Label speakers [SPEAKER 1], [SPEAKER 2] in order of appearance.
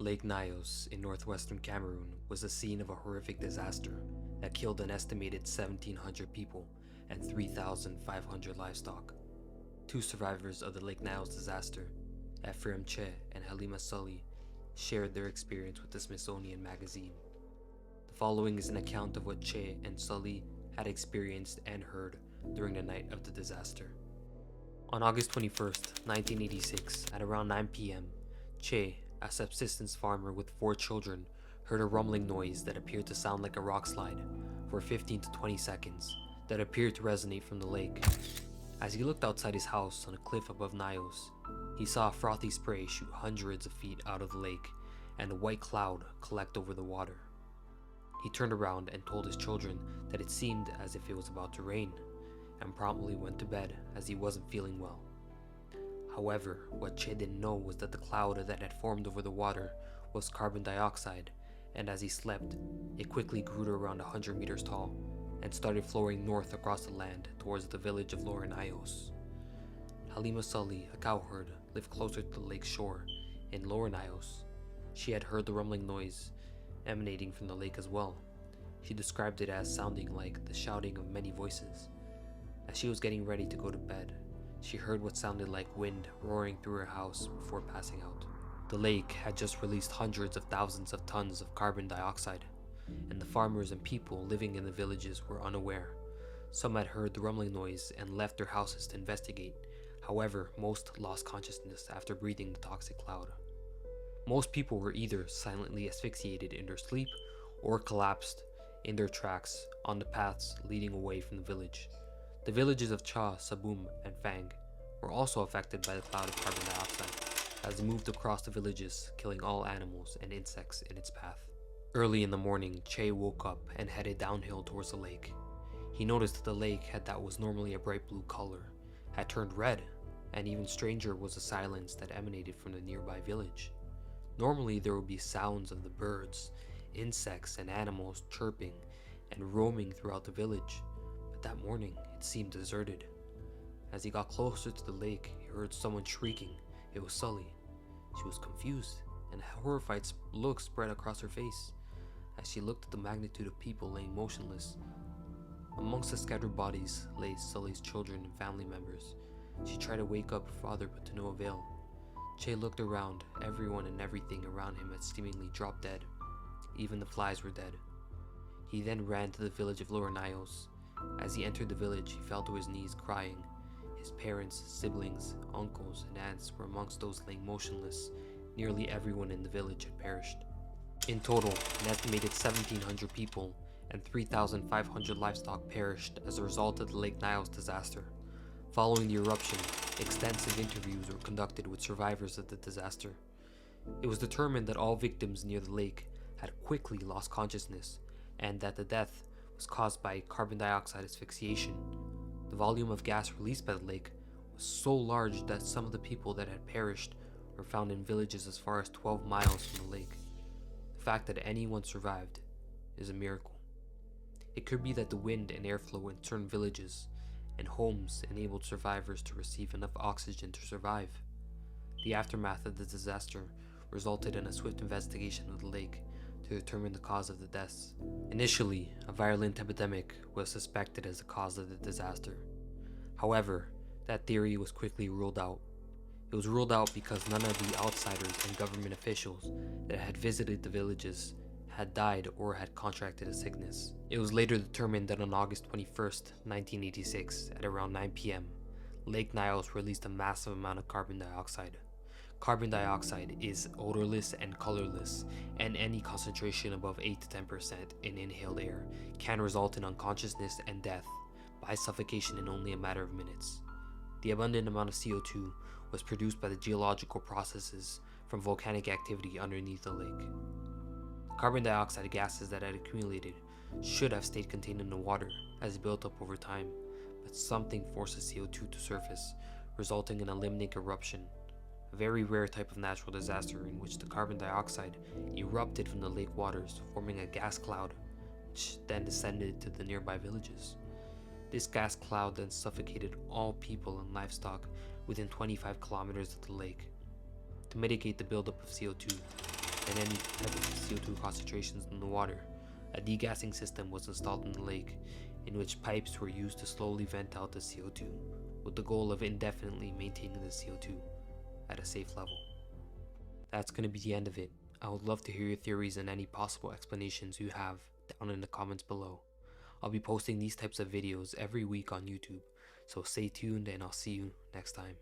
[SPEAKER 1] Lake Nyos in northwestern Cameroon was the scene of a horrific disaster that killed an estimated 1,700 people and 3,500 livestock. Two survivors of the Lake Nyos disaster, Ephraim Che and Halima Sully, shared their experience with the Smithsonian Magazine. The following is an account of what Che and Sully had experienced and heard during the night of the disaster. On August 21st, 1986, at around 9 p.m., Che, a subsistence farmer with 4 children, heard a rumbling noise that appeared to sound like a rock slide for 15 to 20 seconds that appeared to resonate from the lake. As he looked outside his house on a cliff above Nyos, he saw a frothy spray shoot hundreds of feet out of the lake and a white cloud collect over the water. He turned around and told his children that it seemed as if it was about to rain, and promptly went to bed as he wasn't feeling well. However, what Che didn't know was that the cloud that had formed over the water was carbon dioxide, and as he slept, it quickly grew to around 100 meters tall and started flowing north across the land towards the village of Nyos. Halima Sully, a cowherd, lived closer to the lake's shore in Nyos. She had heard the rumbling noise emanating from the lake as well. She described it as sounding like the shouting of many voices. As she was getting ready to go to bed, she heard what sounded like wind roaring through her house before passing out. The lake had just released hundreds of thousands of tons of carbon dioxide, and the farmers and people living in the villages were unaware. Some had heard the rumbling noise and left their houses to investigate. However, most lost consciousness after breathing the toxic cloud. Most people were either silently asphyxiated in their sleep or collapsed in their tracks on the paths leading away from the village. The villages of Cha, Saboom, and Fang were also affected by the cloud of carbon dioxide as it moved across the villages, killing all animals and insects in its path. Early in the morning, Che woke up and headed downhill towards the lake. He noticed that the lake that was normally a bright blue color had turned red, and even stranger was the silence that emanated from the nearby village. Normally there would be sounds of the birds, insects, and animals chirping and roaming throughout the village, but that morning it seemed deserted. As he got closer to the lake, he heard someone shrieking. It was Sully. She was confused, and a horrified look spread across her face as she looked at the magnitude of people laying motionless. Amongst the scattered bodies lay Sully's children and family members. She tried to wake up her father, but to no avail. Che looked around. Everyone and everything around him had seemingly dropped dead. Even the flies were dead. He then ran to the village of Nyos. As he entered the village, he fell to his knees crying. His parents, siblings, uncles, and aunts were amongst those laying motionless. Nearly everyone in the village had perished. In total, an estimated 1,700 people and 3,500 livestock perished as a result of the Lake Nyos disaster. Following the eruption, extensive interviews were conducted with survivors of the disaster. It was determined that all victims near the lake had quickly lost consciousness and that the death was caused by carbon dioxide asphyxiation. The volume of gas released by the lake was so large that some of the people that had perished were found in villages as far as 12 miles from the lake. The fact that anyone survived is a miracle. It could be that the wind and airflow in certain villages and homes enabled survivors to receive enough oxygen to survive. The aftermath of the disaster resulted in a swift investigation of the lake to determine the cause of the deaths. Initially, a virulent epidemic was suspected as the cause of the disaster. However, that theory was quickly ruled out. It was ruled out because none of the outsiders and government officials that had visited the villages had died or had contracted a sickness. It was later determined that on August 21st, 1986, at around 9 p.m., Lake Nyos released a massive amount of carbon dioxide. Carbon dioxide is odorless and colorless, and any concentration above 8 to 10% in inhaled air can result in unconsciousness and death by suffocation in only a matter of minutes. The abundant amount of CO2 was produced by the geological processes from volcanic activity underneath the lake. Carbon dioxide gases that had accumulated should have stayed contained in the water as it built up over time, but something forces CO2 to surface, resulting in a limnic eruption, a very rare type of natural disaster in which the carbon dioxide erupted from the lake waters, forming a gas cloud, which then descended to the nearby villages. This gas cloud then suffocated all people and livestock within 25 kilometers of the lake. To mitigate the buildup of CO2, and any type of CO2 concentrations in the water, a degassing system was installed in the lake, in which pipes were used to slowly vent out the CO2, with the goal of indefinitely maintaining the CO2 at a safe level. That's going to be the end of it. I would love to hear your theories and any possible explanations you have down in the comments below. I'll be posting these types of videos every week on YouTube, so stay tuned and I'll see you next time.